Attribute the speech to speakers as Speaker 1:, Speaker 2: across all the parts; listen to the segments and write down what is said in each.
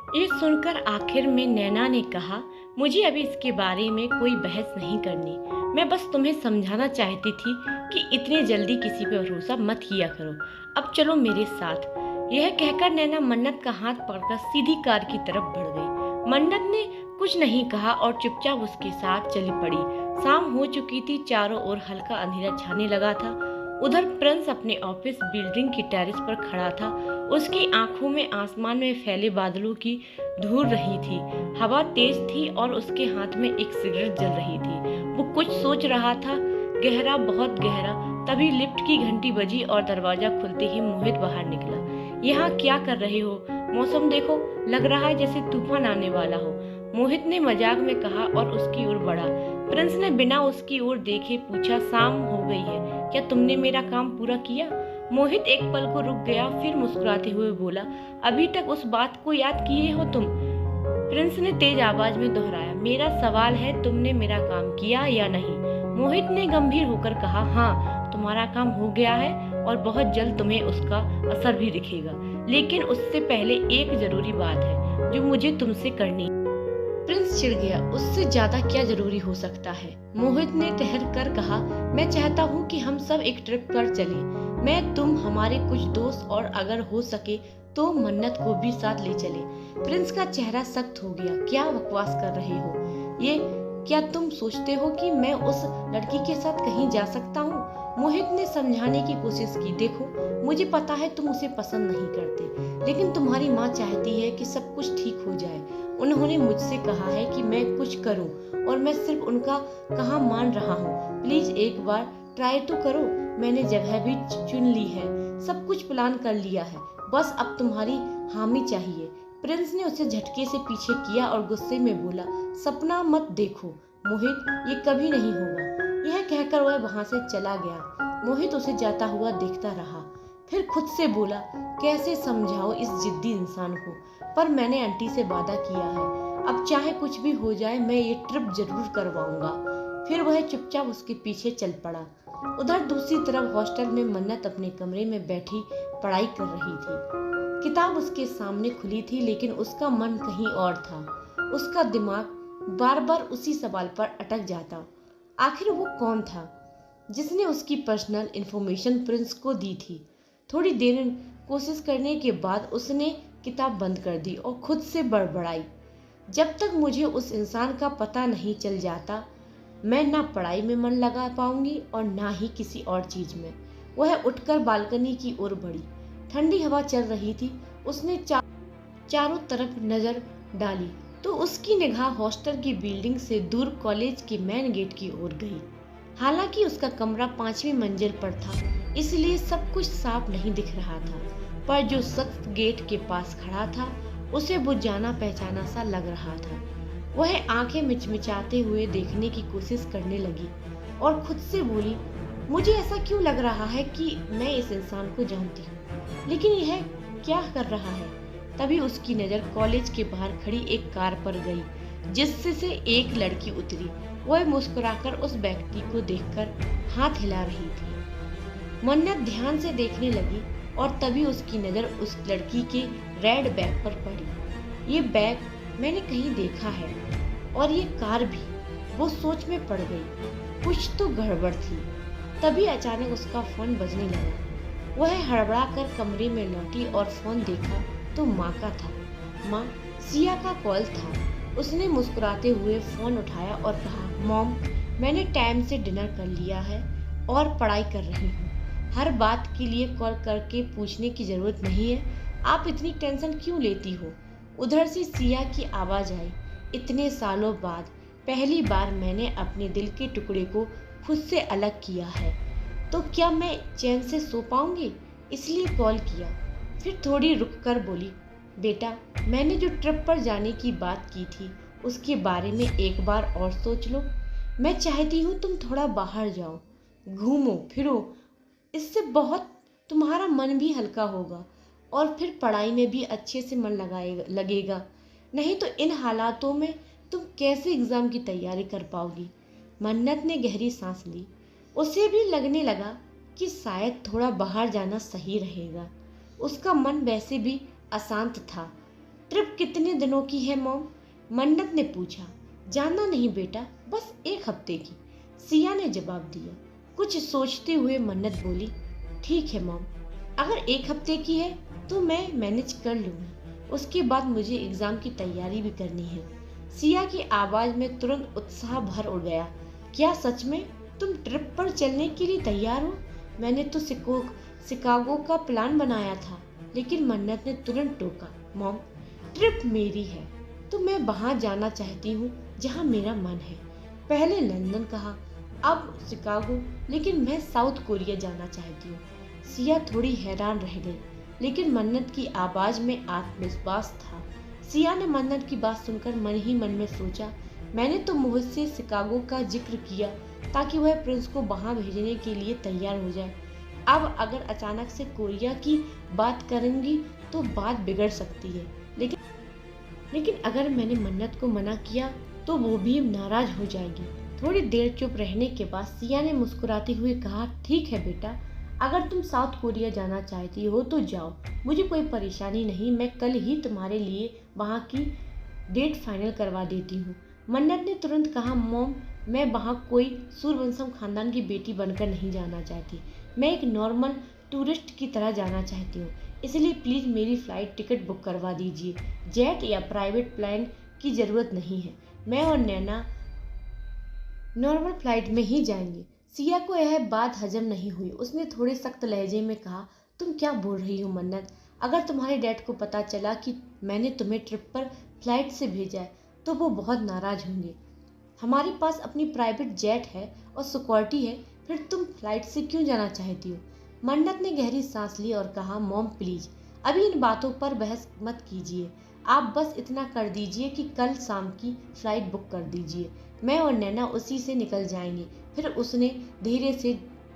Speaker 1: ये सुनकर आखिर में नैना ने कहा, मुझे अभी इसके बारे में कोई बहस नहीं करनी। मैं बस तुम्हें समझाना चाहती थी कि इतने जल्दी किसी पे भरोसा मत किया करो। अब चलो मेरे साथ। यह कहकर नैना मन्नत का हाथ पकड़कर सीधी कार की तरफ बढ़ गई। मन्नत ने कुछ नहीं कहा और चुपचाप उसके साथ चली पड़ी। शाम हो चुकी थी, चारों ओर हल्का अंधेरा छाने लगा था। उधर प्रिंस अपने ऑफिस बिल्डिंग की टेरेस पर खड़ा था। उसकी आंखों में आसमान में फैले बादलों की धूल रही थी। हवा तेज थी और उसके हाथ में एक सिगरेट जल रही थी। वो कुछ सोच रहा था, गहरा, बहुत गहरा। तभी लिफ्ट की घंटी बजी और दरवाजा खुलते ही मोहित बाहर निकला। यहाँ क्या कर रहे हो? मौसम देखो, लग रहा है जैसे तूफान आने वाला हो, मोहित ने मजाक में कहा और उसकी ओर बढ़ा। प्रिंस ने बिना उसकी ओर देखे पूछा, शाम हो गई है, क्या तुमने मेरा काम पूरा किया? मोहित एक पल को रुक गया, फिर मुस्कुराते हुए बोला, अभी तक उस बात को याद किए हो तुम? प्रिंस ने तेज आवाज में दोहराया, मेरा सवाल है, तुमने मेरा काम किया या नहीं? मोहित ने गंभीर होकर कहा, हाँ, तुम्हारा काम हो गया है और बहुत जल्द तुम्हें उसका असर भी दिखेगा। लेकिन उससे पहले एक जरूरी बात है जो मुझे तुमसे करनी। प्रिंस चिढ़ गया, उससे ज्यादा क्या जरूरी हो सकता है? मोहित ने ठहर कर कहा, मैं चाहता हूँ कि हम सब एक ट्रिप पर चलें। मैं, तुम, हमारे कुछ दोस्त और अगर हो सके तो मन्नत को भी साथ ले चले। प्रिंस का चेहरा सख्त हो गया, क्या बकवास कर रहे हो? ये क्या तुम सोचते हो कि मैं उस लड़की के साथ कहीं जा सकता हूँ? मोहित ने समझाने की कोशिश की, देखो, मुझे पता है तुम उसे पसंद नहीं करते, लेकिन तुम्हारी माँ चाहती है कि सब कुछ ठीक हो जाए। उन्होंने मुझसे कहा है कि मैं कुछ करूं और मैं सिर्फ उनका कहा मान रहा हूं। प्लीज एक बार ट्राई तो करो। मैंने जगह भी चुन ली है, सब कुछ प्लान कर लिया है, बस अब तुम्हारी हामी चाहिए। प्रिंस ने उसे झटके से पीछे किया और गुस्से में बोला, सपना मत देखो मोहित, ये कभी नहीं होगा। यह कहकर वह वहां से चला गया। मोहित उसे जाता हुआ देखता रहा, फिर खुद से बोला, कैसे समझाओ इस जिद्दी इंसान को? पर मैंने आंटी से वादा किया है, अब चाहे कुछ भी हो जाए मैं ये ट्रिप जरूर करवाऊंगा। फिर वह चुपचाप उसके पीछे चल पड़ा। उधर दूसरी तरफ हॉस्टल में मन्नत अपने कमरे में बैठी पढ़ाई कर रही थी। किताब उसके सामने खुली थी, लेकिन उसका मन कहीं और था। उसका दिमाग बार बार उसी सवाल पर अटक जाता, आखिर वो कौन था जिसने उसकी पर्सनल इंफॉर्मेशन प्रिंस को दी थी? थोड़ी देर कोशिश करने के बाद उसने किताब बंद कर दी और खुद से बड़बड़ाई, जब तक मुझे उस इंसान का पता नहीं चल जाता, मैं ना पढ़ाई में मन लगा पाऊंगी और ना ही किसी और चीज में। वह उठकर बालकनी की ओर बढ़ी। ठंडी हवा चल रही थी। उसने चारों तरफ नजर डाली तो उसकी निगाह हॉस्टल की बिल्डिंग से दूर कॉलेज के मेन गेट की ओर गई। हालांकि उसका कमरा 5वीं मंजिल पर था, इसलिए सब कुछ साफ नहीं दिख रहा था, पर जो शख्स गेट के पास खड़ा था उसे वो जाना पहचाना सा लग रहा था। वह आंखें मिचमिचाते हुए देखने की कोशिश करने लगी और खुद से बोली, मुझे ऐसा क्यों लग रहा है कि मैं इस इंसान को जानती हूँ, लेकिन यह क्या कर रहा है? तभी उसकी नजर कॉलेज के बाहर खड़ी एक कार पर गई, जिससे से एक लड़की उतरी। वह मुस्कुराकर उस व्यक्ति को देखकर हाथ हिला रही थी। मन्नत ध्यान से देखने लगी और तभी उसकी नजर उस लड़की के रेड बैग पर पड़ी। ये बैग मैंने कहीं देखा है, और ये कार भी। वो सोच में पड़ गई, कुछ तो गड़बड़ थी। तभी अचानक उसका फोन बजने लगा। वह हड़बड़ा कर कमरे में लौटी और फोन देखा तो माँ का था। माँ, सिया का कॉल था। उसने मुस्कुराते हुए फोन उठाया और कहा, मॉम, मैंने टाइम से डिनर कर लिया है और पढ़ाई कर रही हूँ। हर बात के लिए कॉल करके पूछने की जरूरत नहीं है। आप इतनी टेंशन क्यों लेती हो? उधर से सिया की आवाज आई, इतने सालों बाद पहली बार मैंने अपने दिल के टुकड़े को खुद से अलग किया है, तो क्या मैं चैन से सो पाऊंगी? इसलिए कॉल किया। फिर थोड़ी रुक कर बोली, बेटा, मैंने जो ट्रिप पर जाने की बात की थी उसके बारे में एक बार और सोच लो। मैं चाहती हूँ तुम थोड़ा बाहर जाओ, घूमो फिरो, इससे बहुत तुम्हारा मन भी हल्का होगा और फिर पढ़ाई में भी अच्छे से मन लगेगा। नहीं तो इन हालातों में तुम कैसे एग्जाम की तैयारी कर पाओगी? मन्नत ने गहरी सांस ली। उसे भी लगने लगा कि शायद थोड़ा बाहर जाना सही रहेगा। उसका मन वैसे भी अशांत था। ट्रिप कितने दिनों की है मॉम? मन्नत ने पूछा। जानना नहीं बेटा, बस 1 हफ्ते की, सिया ने जवाब दिया। कुछ सोचते हुए मन्नत बोली, ठीक है मॉम, अगर 1 हफ्ते की है तो मैं मैनेज कर लूंगी। उसके बाद मुझे एग्जाम की तैयारी भी करनी है। सिया की आवाज में तुरंत उत्साह भर उड़ गया। क्या सच में तुम ट्रिप पर चलने के लिए तैयार हो? मैंने तो शिकागो का प्लान बनाया था। लेकिन मन्नत ने तुरंत टोका, मॉम, ट्रिप मेरी है तो मैं वहां जाना चाहती हूँ जहाँ मेरा मन है। पहले लंदन कहा, अब शिकागो, लेकिन मैं साउथ कोरिया जाना चाहती हूँ। सिया थोड़ी हैरान रह गई, लेकिन मन्नत की आवाज में आत्मविश्वास था। सिया ने मन्नत की बात सुनकर मन ही मन में सोचा, मैंने तो मोहित से शिकागो का जिक्र किया ताकि वह प्रिंस को वहां भेजने के लिए तैयार हो जाए। अब अगर अचानक से कोरिया की बात करेंगी तो बात बिगड़ सकती है। लेकिन अगर मैंने मन्नत को मना किया तो वो भी नाराज हो जाएगी। थोड़ी देर चुप रहने के बाद सिया ने मुस्कुराते हुए कहा, ठीक है बेटा, अगर तुम साउथ कोरिया जाना चाहती हो तो जाओ, मुझे कोई परेशानी नहीं। मैं कल ही तुम्हारे लिए वहाँ की डेट फाइनल करवा देती हूँ। मन्नत ने तुरंत कहा, मॉम, मैं वहाँ कोई सूर्यवंशम खानदान की बेटी बनकर नहीं जाना चाहती। मैं एक नॉर्मल टूरिस्ट की तरह जाना चाहती हूँ, इसलिए प्लीज़ मेरी फ़्लाइट टिकट बुक करवा दीजिए। जेट या प्राइवेट प्लेन की ज़रूरत नहीं है। मैं और नैना नॉर्मल फ्लाइट में ही जाएंगे। सिया को यह बात हजम नहीं हुई। उसने थोड़े सख्त लहजे में कहा, तुम क्या बोल रही हो मन्नत? अगर तुम्हारे डैड को पता चला कि मैंने तुम्हें ट्रिप पर फ्लाइट से भेजा है तो वो बहुत नाराज होंगे। हमारे पास अपनी प्राइवेट जेट है और सिक्योरिटी है, फिर तुम फ्लाइट से क्यों जाना चाहती हो? मन्नत ने गहरी सांस ली और कहा, मॉम प्लीज, अभी इन बातों पर बहस मत कीजिए। आप बस इतना कर दीजिए कि कल शाम की फ्लाइट बुक कर दीजिए। मैं और नैना उसी से निकल जाएंगे। फिर उसने धीरे से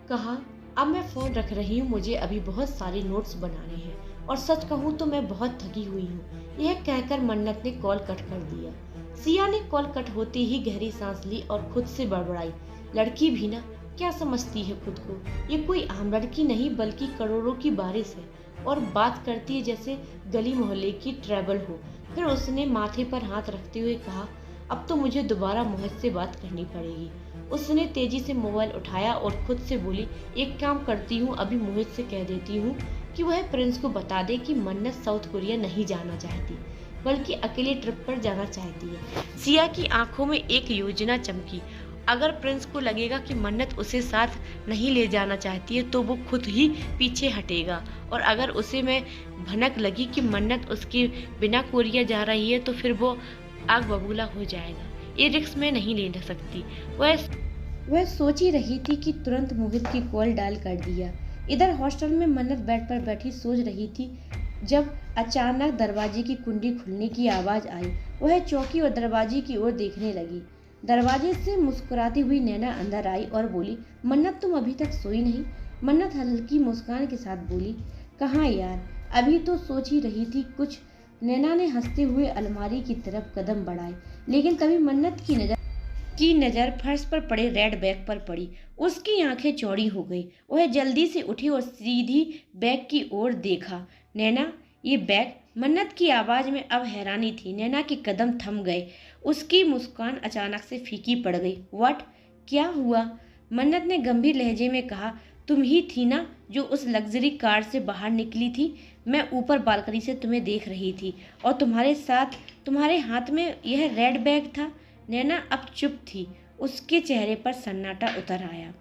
Speaker 1: कहा, अब मैं फ़ोन रख रही हूँ, मुझे अभी बहुत सारे नोट्स बनाने हैं और सच कहूँ तो मैं बहुत थकी हुई हूँ। यह कहकर मन्नत ने कॉल कट कर दिया। सिया ने कॉल कट होते ही गहरी सांस ली और खुद से बड़बड़ाई, लड़की भी ना क्या समझती है खुद को? ये कोई आम लड़की नहीं बल्कि करोड़ों की बारिश है और बात करती है जैसे गली मोहल्ले की ट्रैवल हो। फिर उसने माथे पर हाथ रखते हुए कहा, अब तो मुझे दोबारा मोहित से बात करनी पड़ेगी। उसने तेजी से मोबाइल उठाया और खुद से बोली, एक काम करती हूँ, अभी मोहित से कह देती हूँ कि वह प्रिंस को बता दे कि मन्नत साउथ कोरिया नहीं जाना चाहती बल्कि अकेले ट्रिप पर जाना चाहती है। सिया की आंखों में एक योजना चमकी। अगर प्रिंस को लगेगा कि मन्नत उसे साथ नहीं ले जाना चाहती है तो वो खुद ही पीछे हटेगा, और अगर उसे में भनक लगी कि मन्नत उसके बिना कोरिया जा रही है तो फिर वो आग बबूला हो जाएगा। ये रिस्क मैं नहीं ले सकती। वह सोच ही रही थी कि तुरंत मोहित की कॉल डायल कर दिया। इधर हॉस्टल में मन्नत बेड पर बैठी सोच रही थी जब अचानक दरवाजे की कुंडी खुलने की आवाज आई। वह चौंकी और दरवाजे की ओर देखने लगी। दरवाजे से मुस्कुराती हुई नैना अंदर आई और बोली, मन्नत तुम अभी तक सोई नहीं? मन्नत हल्की मुस्कान के साथ बोली, कहाँ यार, अभी तो सोच ही रही थी कुछ। नैना ने हंसते हुए अलमारी की तरफ कदम बढ़ाए, लेकिन तभी मन्नत की नज़र फर्श पर पड़े रेड बैग पर पड़ी। उसकी आंखें चौड़ी हो गई। वह जल्दी से उठी और सीधी बैग की ओर देखा। नैना, ये बैग? मन्नत की आवाज़ में अब हैरानी थी। नैना के कदम थम गए। उसकी मुस्कान अचानक से फीकी पड़ गई। व्हाट? क्या हुआ? मन्नत ने गंभीर लहजे में कहा, तुम ही थी ना जो उस लग्जरी कार से बाहर निकली थी? मैं ऊपर बालकनी से तुम्हें देख रही थी और तुम्हारे साथ तुम्हारे हाथ में यह रेड बैग था। नैना अब चुप थी। उसके चेहरे पर सन्नाटा उतर आया।